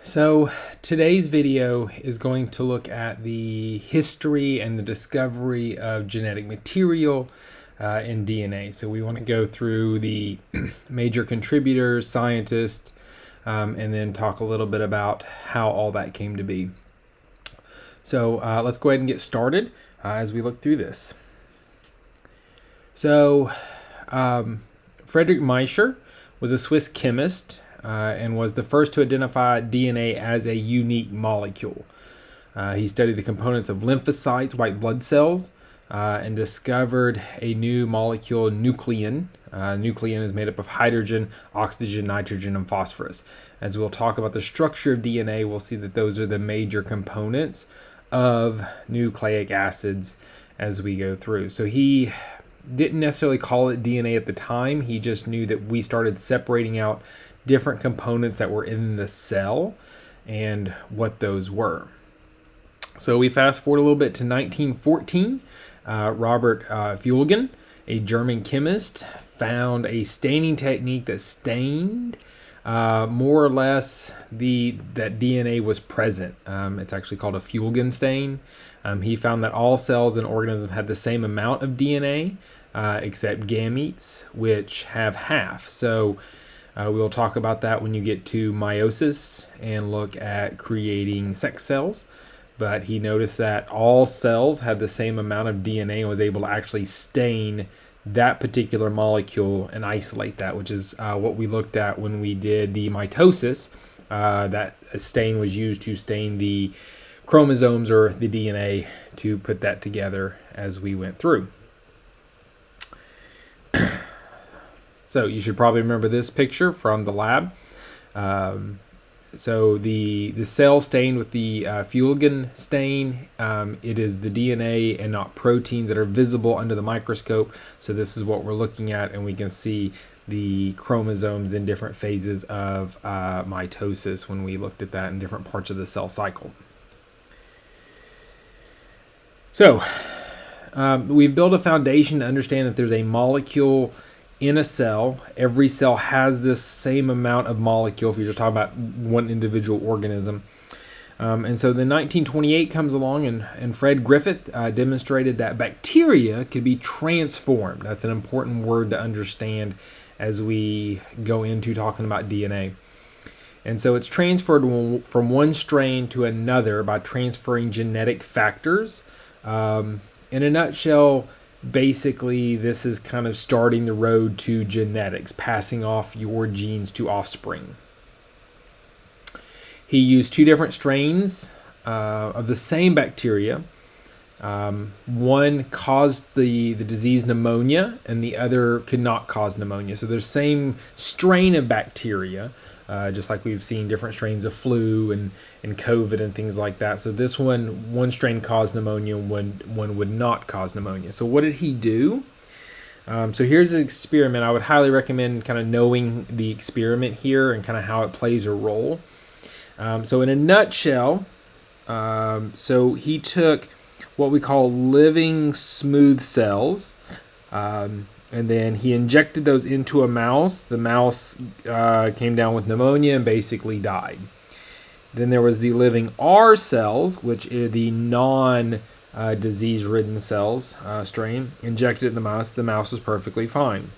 So today's video is going to look at the history and the discovery of genetic material in DNA. So we want to go through the major contributors, scientists, and then talk a little bit about how all that came to be. So let's go ahead and get started as we look through this. So Friedrich Miescher was a Swiss chemist and was the first to identify DNA as a unique molecule. He studied the components of lymphocytes, white blood cells, and discovered a new molecule, nuclein. Nuclein is made up of hydrogen, oxygen, nitrogen, and phosphorus. As we'll talk about the structure of DNA, we'll see that those are the major components of nucleic acids as we go through. So he didn't necessarily call it DNA at the time. He just knew that we started separating out different components that were in the cell and what those were. So we fast forward a little bit to 1914. Robert Fuelgen, a German chemist, found a staining technique that stained more or less that DNA was present. It's actually called a Fuelgen stain. He found that all cells and organisms had the same amount of DNA except gametes, which have half. So we'll talk about that when you get to meiosis and look at creating sex cells. But he noticed that all cells had the same amount of DNA and was able to actually stain that particular molecule and isolate that, which is what we looked at when we did the mitosis. That stain was used to stain the chromosomes or the DNA to put that together as we went through. So you should probably remember this picture from the lab. So the cell stained with the Fuelgen stain, it is the DNA and not proteins that are visible under the microscope. So this is what we're looking at, and we can see the chromosomes in different phases of mitosis when we looked at that in different parts of the cell cycle. So we've built a foundation to understand that there's a molecule in a cell. Every cell has this same amount of molecule if you're just talking about one individual organism. And so then 1928 comes along and Fred Griffith demonstrated that bacteria could be transformed. That's an important word to understand as we go into talking about DNA. And so it's transferred from one strain to another by transferring genetic factors. In a nutshell, basically, this is kind of starting the road to genetics, passing off your genes to offspring. He used two different strains of the same bacteria. One caused the disease pneumonia, and the other could not cause pneumonia. So they're the same strain of bacteria, just like we've seen different strains of flu and COVID and things like that. So this one strain caused pneumonia, one would not cause pneumonia. So what did he do? So here's an experiment. I would highly recommend kind of knowing the experiment here and kind of how it plays a role. So in a nutshell, so he took what we call living smooth cells, and then he injected those into a mouse. The mouse came down with pneumonia and basically died. Then there was the living R cells, which are the non-disease-ridden cells strain. Injected in the mouse. The mouse was perfectly fine.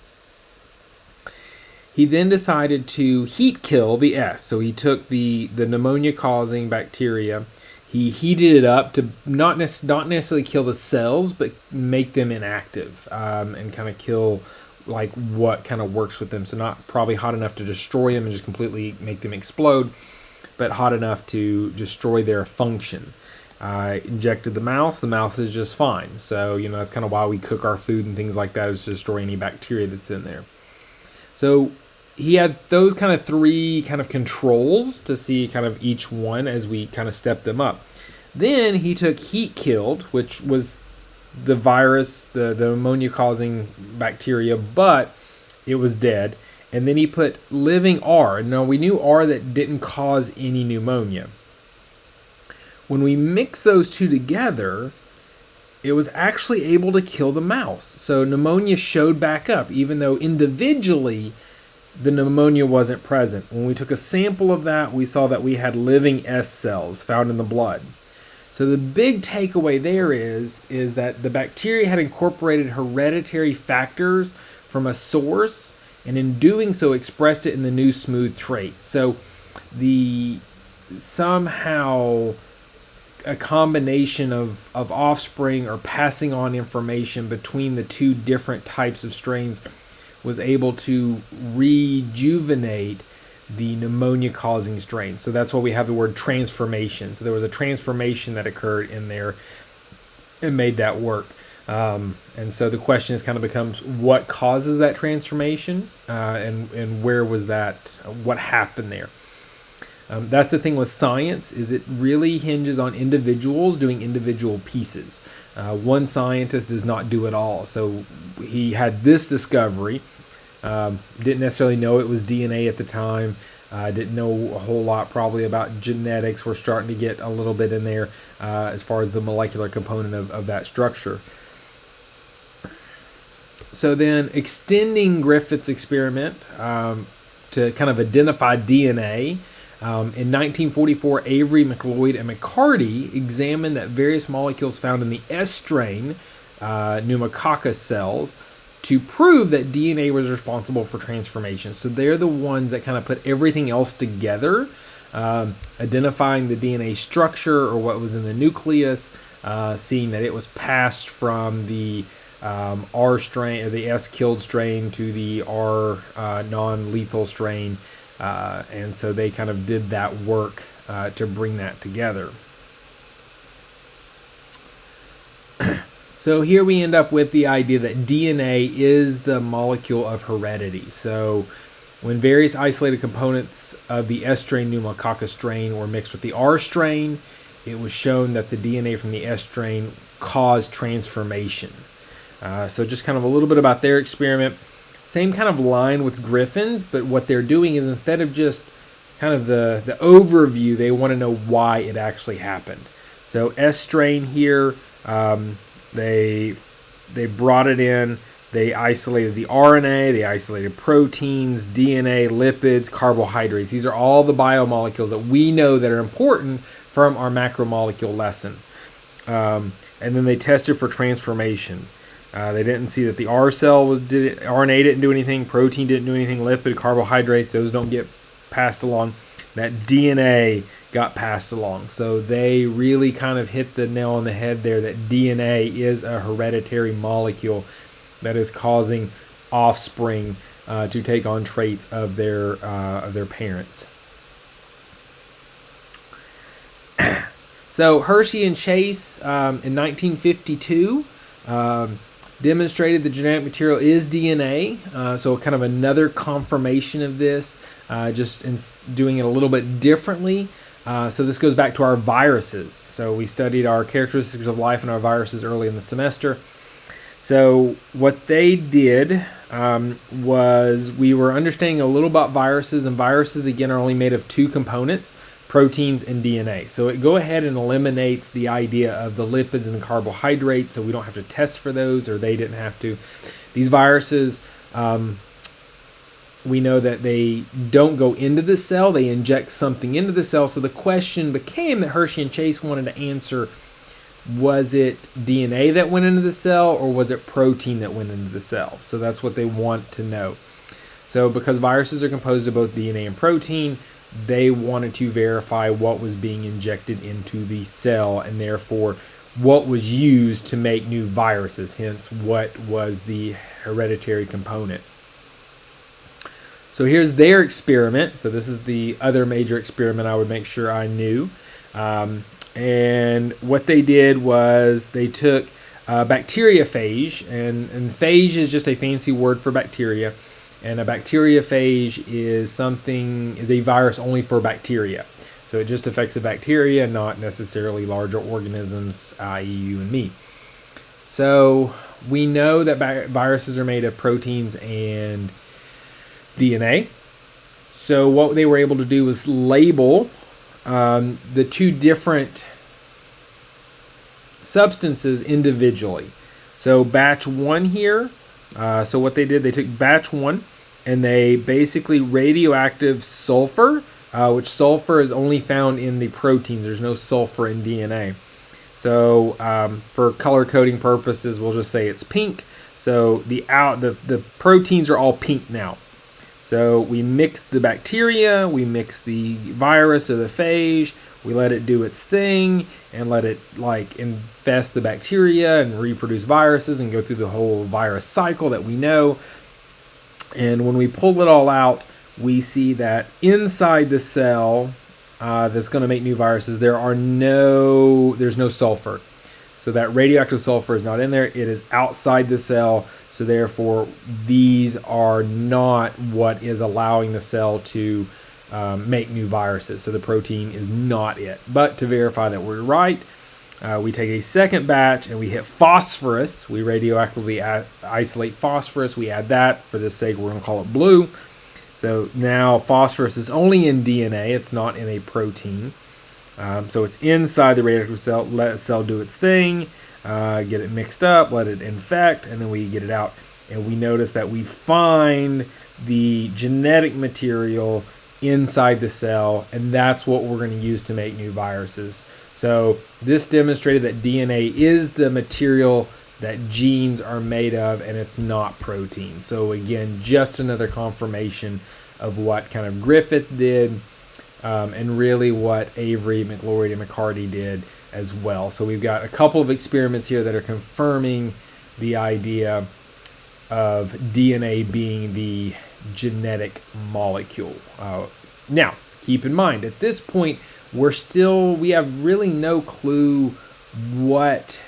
He then decided to heat kill the S. So he took the pneumonia-causing bacteria. He heated it up to not necessarily kill the cells, but make them inactive and kind of kill like what kind of works with them. So not probably hot enough to destroy them and just completely make them explode, but hot enough to destroy their function. Injected the mouse is just fine. So, that's kind of why we cook our food and things like that, is to destroy any bacteria that's in there. So he had those kind of three kind of controls to see kind of each one as we kind of step them up. Then he took heat killed, which was the virus, the pneumonia causing bacteria, but it was dead. And then he put living R. Now we knew R that didn't cause any pneumonia. When we mix those two together, it was actually able to kill the mouse. So pneumonia showed back up, even though individually the pneumonia wasn't present. When we took a sample of that, we saw that we had living S cells found in the blood. So the big takeaway there is that the bacteria had incorporated hereditary factors from a source, and in doing so expressed it in the new smooth traits. So somehow a combination of offspring or passing on information between the two different types of strains was able to rejuvenate the pneumonia causing strain. So that's why we have the word transformation. So there was a transformation that occurred in there and made that work. And so the question is kind of becomes, what causes that transformation, and where was that, what happened there? That's the thing with science, is it really hinges on individuals doing individual pieces. One scientist does not do it all. So he had this discovery, didn't necessarily know it was DNA at the time, didn't know a whole lot probably about genetics. We're starting to get a little bit in there as far as the molecular component of that structure. So then extending Griffith's experiment to kind of identify DNA, in 1944, Avery, McLeod, and McCarty examined that various molecules found in the S strain pneumococcus cells to prove that DNA was responsible for transformation. So they're the ones that kind of put everything else together, identifying the DNA structure or what was in the nucleus, seeing that it was passed from the R strain, or the S killed strain, to the R non-lethal strain. And so they kind of did that work to bring that together. So here we end up with the idea that DNA is the molecule of heredity. So when various isolated components of the S strain pneumococcus strain were mixed with the R strain, it was shown that the DNA from the S strain caused transformation. So just kind of a little bit about their experiment. Same kind of line with Griffin's, but what they're doing is, instead of just kind of the overview, they want to know why it actually happened. So S strain here, they brought it in, they isolated the RNA, they isolated proteins, DNA, lipids, carbohydrates. These are all the biomolecules that we know that are important from our macromolecule lesson. And then they tested for transformation. They didn't see that the R cell RNA didn't do anything, protein didn't do anything, lipid, carbohydrates, those don't get passed along. That DNA got passed along. So they really kind of hit the nail on the head there, that DNA is a hereditary molecule that is causing offspring to take on traits of their parents. So Hershey and Chase in 1952 demonstrated the genetic material is DNA. So kind of another confirmation of this, just in doing it a little bit differently. So this goes back to our viruses. So we studied our characteristics of life and our viruses early in the semester. So what they did was, we were understanding a little about viruses, and viruses again are only made of two components, proteins and DNA. So it go ahead and eliminates the idea of the lipids and the carbohydrates, so we don't have to test for those, or they didn't have to. These viruses, we know that they don't go into the cell, they inject something into the cell. So the question became that Hershey and Chase wanted to answer, was it DNA that went into the cell, or was it protein that went into the cell? So that's what they want to know. So because viruses are composed of both DNA and protein, they wanted to verify what was being injected into the cell, and therefore what was used to make new viruses, hence what was the hereditary component. So here's their experiment. So this is the other major experiment I would make sure I knew. And what they did was they took bacteriophage, and phage is just a fancy word for bacteria. And a bacteriophage is a virus only for bacteria. So it just affects the bacteria, not necessarily larger organisms, i.e. you and me. So we know that viruses are made of proteins and DNA. So what they were able to do was label the two different substances individually. So batch 1 here, so what they did, they took batch 1 and they basically radioactive sulfur, which sulfur is only found in the proteins. There's no sulfur in DNA. So for color coding purposes, we'll just say it's pink. So the proteins are all pink now. So we mix the bacteria, we mix the virus or the phage, we let it do its thing and let it like infest the bacteria and reproduce viruses and go through the whole virus cycle that we know. And when we pull it all out, we see that inside the cell that's going to make new viruses, there's no sulfur. So that radioactive sulfur is not in there. It is outside the cell. So therefore, these are not what is allowing the cell to make new viruses. So the protein is not it. But to verify that we're right, we take a second batch and we hit phosphorus. We radioactively isolate phosphorus. We add that. For this sake, we're going to call it blue. So now phosphorus is only in DNA. It's not in a protein. So it's inside the radioactive cell. Let the cell do its thing. Get it mixed up. Let it infect. And then we get it out. And we notice that we find the genetic material inside the cell. And that's what we're going to use to make new viruses. So this demonstrated that DNA is the material that genes are made of, and it's not protein. So again, just another confirmation of what kind of Griffith did, and really what Avery, McLaury, and McCarty did as well. So we've got a couple of experiments here that are confirming the idea of DNA being the genetic molecule. Now, keep in mind, at this point, we have really no clue what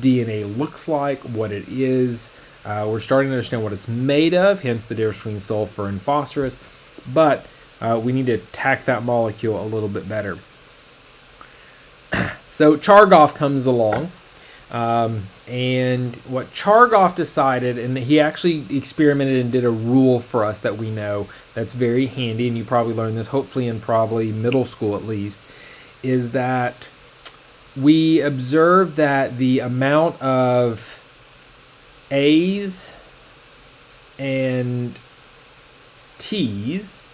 DNA looks like, what it is. We're starting to understand what it's made of, hence the difference between sulfur and phosphorus, but we need to attack that molecule a little bit better. So Chargaff comes along, and what Chargaff decided, and he actually experimented and did a rule for us that we know that's very handy, and you probably learned this hopefully in probably middle school at least, is that we observed that the amount of A's and T's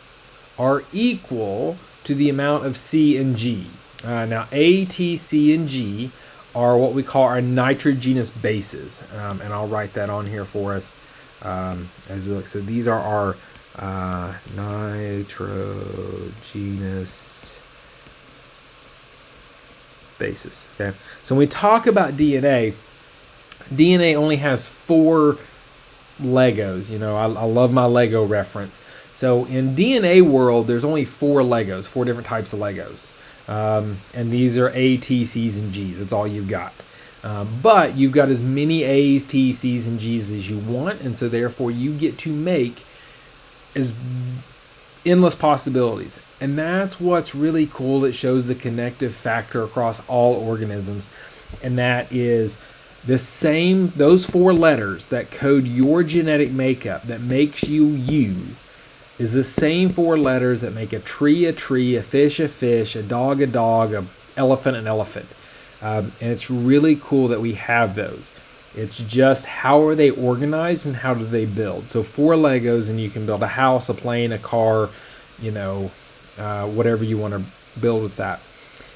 are equal to the amount of C and G. Now A, T, C, and G are what we call our nitrogenous bases. And I'll write that on here for us as we look. So these are our nitrogenous bases. Okay. So when we talk about DNA only has 4 Legos. You know, I love my Lego reference. So in DNA world, there's only 4 Legos, 4 different types of Legos. And these are A, T, C's, and G's. That's all you've got. But you've got as many A's, T's, C's, and G's as you want. And so therefore you get to make as endless possibilities. And that's what's really cool. It shows the connective factor across all organisms. And that is those 4 letters that code your genetic makeup, that makes you you, is the same 4 letters that make a tree, a fish, a dog, an elephant, an elephant. And it's really cool that we have those. It's just how are they organized and how do they build? So 4 Legos and you can build a house, a plane, a car, whatever you want to build with that.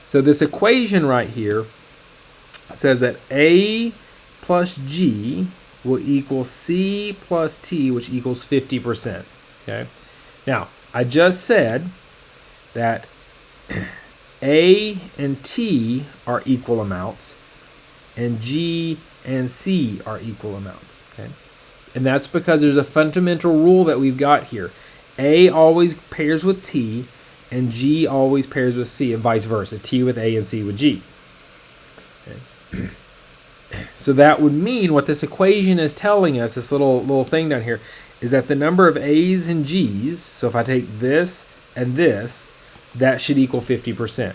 So this equation right here says that A plus G will equal C plus T, which equals 50%. Okay. Now, I just said that A and T are equal amounts, and G and C are equal amounts. Okay. And that's because there's a fundamental rule that we've got here. A always pairs with T, and G always pairs with C, and vice versa. T with A and C with G. Okay. So that would mean what this equation is telling us, this little thing down here, is that the number of A's and G's, so if I take this and this, that should equal 50%.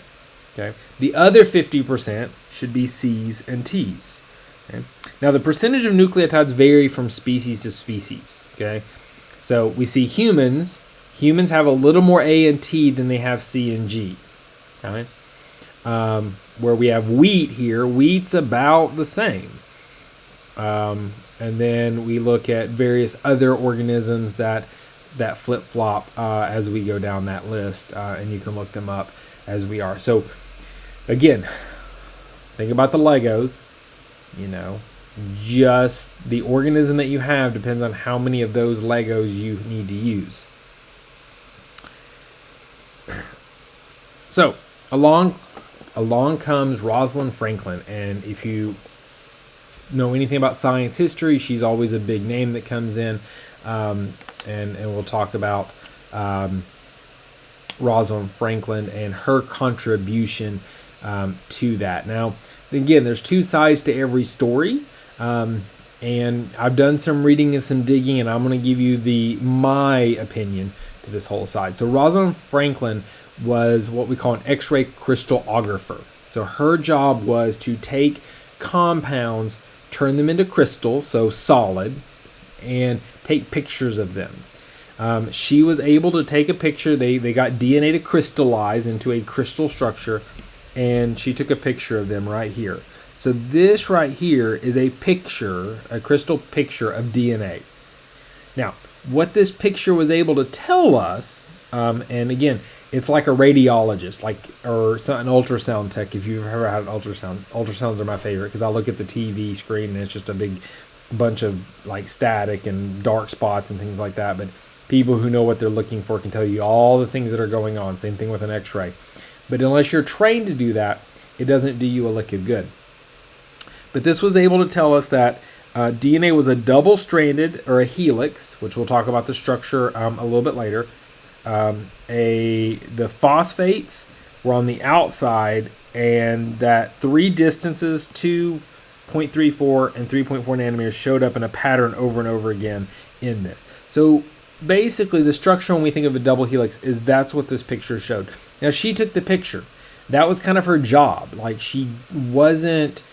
Okay. The other 50% should be C's and T's. Okay. Now the percentage of nucleotides vary from species to species. Okay. So we see humans have a little more A and T than they have C and G. Okay. Where we have wheat here, wheat's about the same. And then we look at various other organisms that that flip-flop as we go down that list, and you can look them up as we are. So again, think about the Legos, just the organism that you have depends on how many of those Legos you need to use. So along comes Rosalind Franklin, and if you know anything about science history, she's always a big name that comes in, and we'll talk about Rosalind Franklin and her contribution to that. Now, again, there's two sides to every story, and I've done some reading and some digging, and I'm going to give you my opinion to this whole side. So Rosalind Franklin was what we call an X-ray crystallographer. So her job was to take compounds, turn them into crystals, so solid, and take pictures of them. She was able to take a picture. They got DNA to crystallize into a crystal structure, and she took a picture of them right here. So this right here is a picture, a crystal picture of DNA. Now, what this picture was able to tell us, and again, it's like a radiologist, or an ultrasound tech. If you've ever had an ultrasounds are my favorite because I look at the TV screen and it's just a big bunch of like static and dark spots and things like that. But people who know what they're looking for can tell you all the things that are going on. Same thing with an X-ray. But unless you're trained to do that, it doesn't do you a lick of good. But this was able to tell us that DNA was a double-stranded, or a helix, which we'll talk about the structure a little bit later. The phosphates were on the outside, and that three distances, 2.34 and 3.4 nanometers, showed up in a pattern over and over again in this. So basically, the structure when we think of a double helix is that's what this picture showed. Now, she took the picture. That was kind of her job. Like, she wasn't,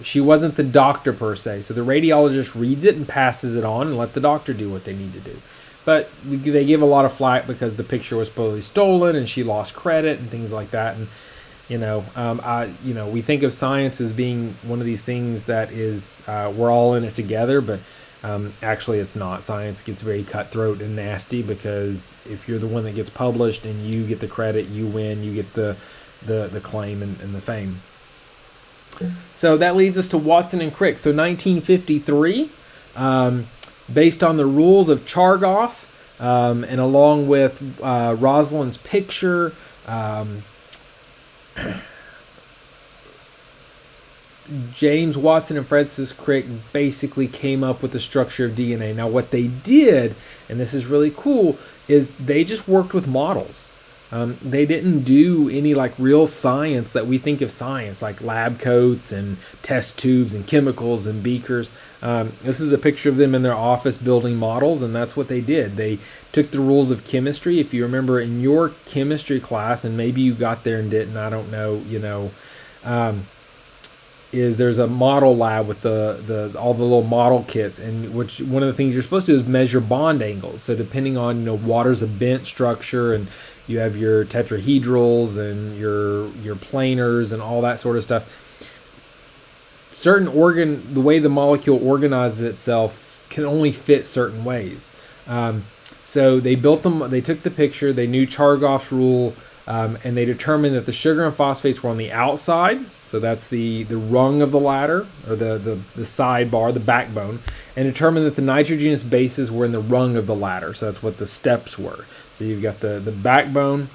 she wasn't the doctor per se. So the radiologist reads it and passes it on and let the doctor do what they need to do. But they give a lot of flack because the picture was supposedly stolen and she lost credit and things like that. And we think of science as being one of these things that is we're all in it together, but actually it's not. Science gets very cutthroat and nasty because if you're the one that gets published and you get the credit, you win, you get the claim and the fame. So that leads us to Watson and Crick. So 1953, based on the rules of Chargaff, and along with Rosalind's picture, James Watson and Francis Crick basically came up with the structure of DNA. Now what they did, and this is really cool, is they just worked with models. They didn't do any like real science that we think of science, like lab coats and test tubes and chemicals and beakers. This is a picture of them in their office building models, and that's what they did. They took the rules of chemistry. If you remember in your chemistry class, and maybe you got there and didn't, I don't know, is there's a model lab with all the little model kits, and which one of the things you're supposed to do is measure bond angles. So depending on water's a bent structure, and you have your tetrahedrals and your planars and all that sort of stuff. The way the molecule organizes itself can only fit certain ways. So they built them. They took the picture. They knew Chargaff's rule. And they determined that the sugar and phosphates were on the outside, so that's the rung of the ladder, or the sidebar, the backbone, and determined that the nitrogenous bases were in the rung of the ladder, so that's what the steps were. So you've got the backbone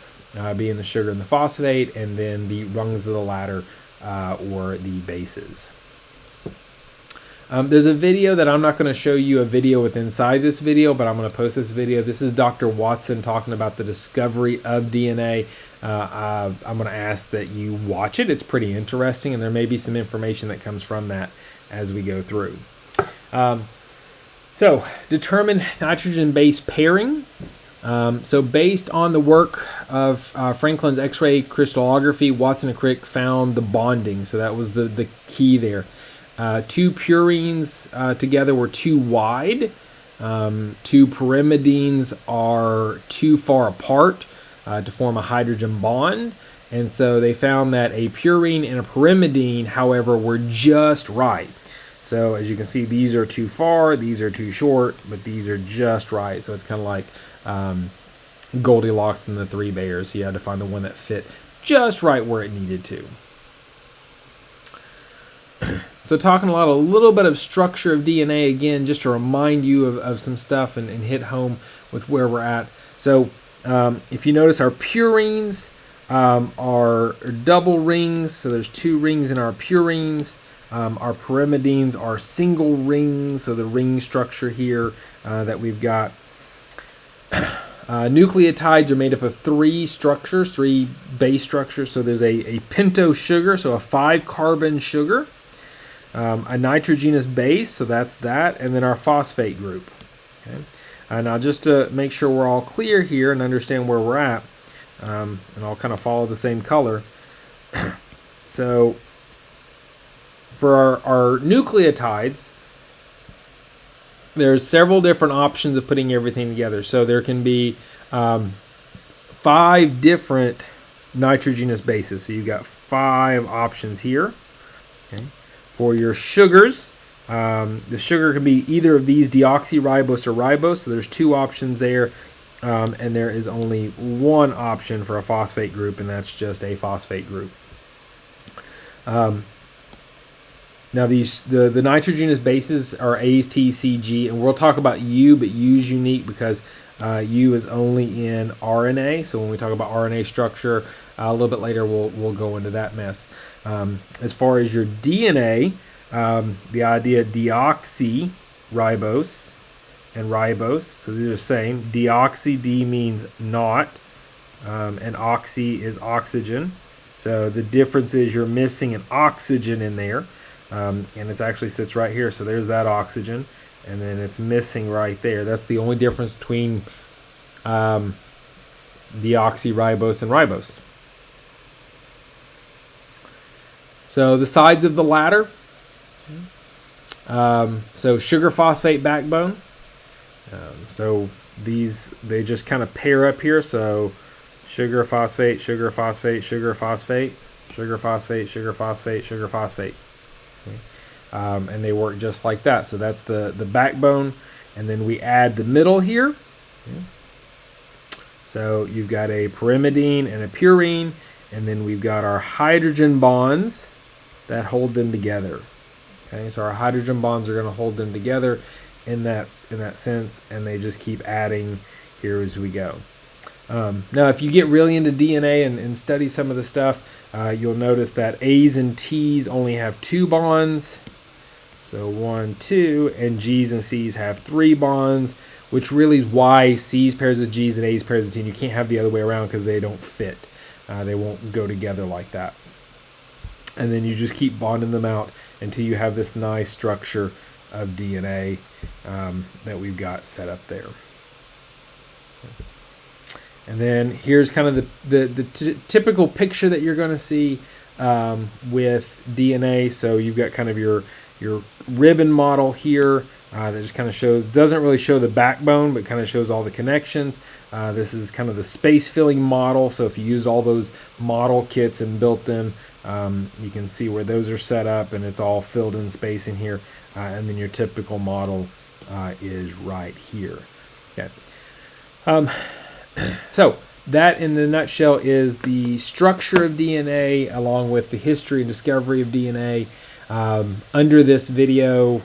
being the sugar and the phosphate, and then the rungs of the ladder were the bases. There's a video that I'm not going to show you a video with inside this video, but I'm going to post this video. This is Dr. Watson talking about the discovery of DNA. I'm going to ask that you watch it. It's pretty interesting, and there may be some information that comes from that as we go through. So, determine nitrogen-base pairing. So based on the work of Franklin's X-ray crystallography, Watson and Crick found the bonding. So that was the key there. Two purines together were too wide. Two pyrimidines are too far apart to form a hydrogen bond. And so they found that a purine and a pyrimidine, however, were just right. So as you can see, these are too far, these are too short, but these are just right. So it's kind of like Goldilocks and the Three Bears. You had to find the one that fit just right where it needed to. So talking a little bit of structure of DNA again, just to remind you of some stuff and hit home with where we're at. So if you notice, our purines are double rings. So there's 2 rings in our purines. Our pyrimidines are single rings. So the ring structure here that we've got. Nucleotides are made up of 3 structures, 3 base structures. So there's a pentose sugar, so a 5-carbon sugar. A nitrogenous base, so that's that, and then our phosphate group. Okay. Now just to make sure we're all clear here and understand where we're at, and I'll kind of follow the same color. So for our nucleotides, there's several different options of putting everything together. So there can be 5 different nitrogenous bases. So you've got 5 options here. Okay. For your sugars, the sugar can be either of these, deoxyribose or ribose. So there's 2 options there, and there is only 1 option for a phosphate group, and that's just a phosphate group. Now the nitrogenous bases are A's, T's, C, G, and we'll talk about U, but U is unique because U is only in RNA. So when we talk about RNA structure a little bit later, we'll go into that mess. As far as your DNA, the idea deoxyribose and ribose, so these are the same. Deoxy, D means not, and oxy is oxygen. So the difference is you're missing an oxygen in there, and it actually sits right here. So there's that oxygen, and then it's missing right there. That's the only difference between deoxyribose and ribose. So the sides of the ladder. So sugar phosphate backbone. So these, they just kind of pair up here. So sugar phosphate, sugar phosphate, sugar phosphate, sugar phosphate, sugar phosphate, sugar phosphate. Okay. And they work just like that. So that's the backbone. And then we add the middle here. Okay. So you've got a pyrimidine and a purine. And then we've got our hydrogen bonds that hold them together. Okay, so our hydrogen bonds are going to hold them together in that sense, and they just keep adding here as we go. Now, if you get really into DNA and study some of the stuff, you'll notice that A's and T's only have 2 bonds. So 1, 2, and G's and C's have 3 bonds, which really is why C's pairs with G's and A's pairs with T's. You can't have the other way around because they don't fit. They won't go together like that. And then you just keep bonding them out until you have this nice structure of DNA that we've got set up there. And then here's kind of the typical picture that you're going to see with DNA. So you've got kind of your ribbon model here that just kind of shows, doesn't really show the backbone, but kind of shows all the connections. This is kind of the space filling model. So if you used all those model kits and built them, you can see where those are set up, and it's all filled in space in here. And then your typical model is right here. Okay. So that in a nutshell is the structure of DNA along with the history and discovery of DNA. Under this video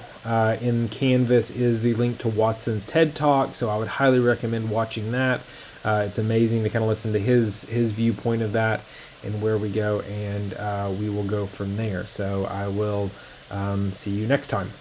in Canvas is the link to Watson's TED Talk, so I would highly recommend watching that. It's amazing to kind of listen to his viewpoint of that and where we go, and we will go from there. So I will see you next time.